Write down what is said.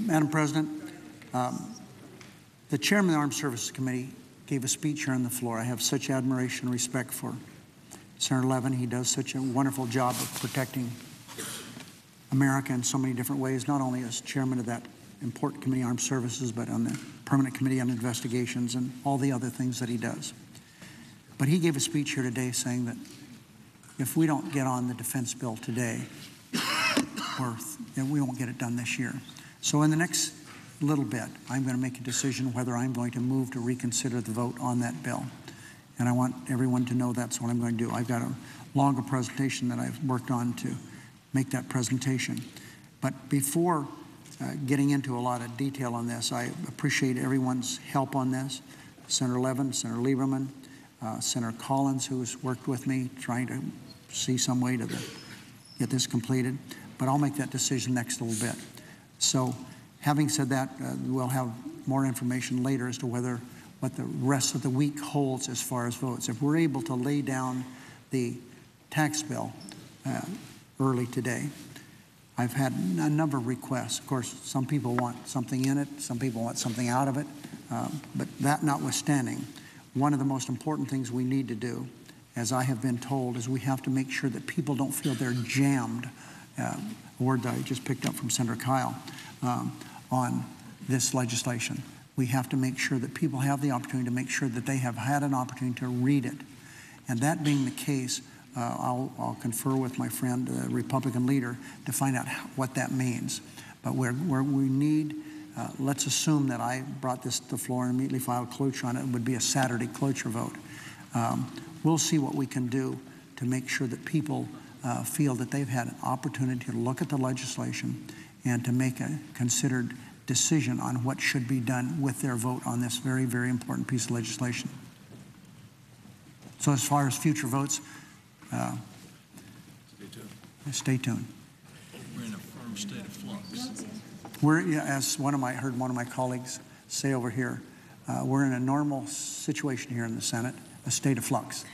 Madam President, the chairman of the Armed Services Committee gave a speech here on the floor. I have such admiration and respect for Senator Levin. He does such a wonderful job of protecting America in so many different ways, not only as chairman of that important committee, Armed Services, but on the Permanent Committee on Investigations and all the other things that he does. But he gave a speech here today saying that if we don't get on the defense bill today, we won't get it done this year. So in the next little bit, I'm going to make a decision whether I'm going to move to reconsider the vote on that bill. And I want everyone to know that's what I'm going to do. I've got a longer presentation that I've worked on to make that presentation. But before getting into a lot of detail on this, I appreciate everyone's help on this. Senator Levin, Senator Lieberman, Senator Collins, who's worked with me trying to see some way to get this completed. But I'll make that decision next little bit. So having said that, we'll have more information later as to what the rest of the week holds as far as votes. If we're able to lay down the tax bill early today, I've had a number of requests. Of course, some people want something in it, some people want something out of it, but that notwithstanding, one of the most important things we need to do, as I have been told, is we have to make sure that people don't feel they're jammed, a word that I just picked up from Senator Kyle, on this legislation. We have to make sure that people have the opportunity to make sure that they have had an opportunity to read it. And that being the case, I'll confer with my friend, the Republican leader, to find out what that means. But we need, let's assume that I brought this to the floor and immediately filed cloture on it. It would be a Saturday cloture vote. We'll see what we can do to make sure that people feel that they've had an opportunity to look at the legislation and to make a considered decision on what should be done with their vote on this very, very important piece of legislation. So as far as future votes, stay tuned. We're in a firm state of flux. As heard one of my colleagues say over here, we're in a normal situation here in the Senate, a state of flux.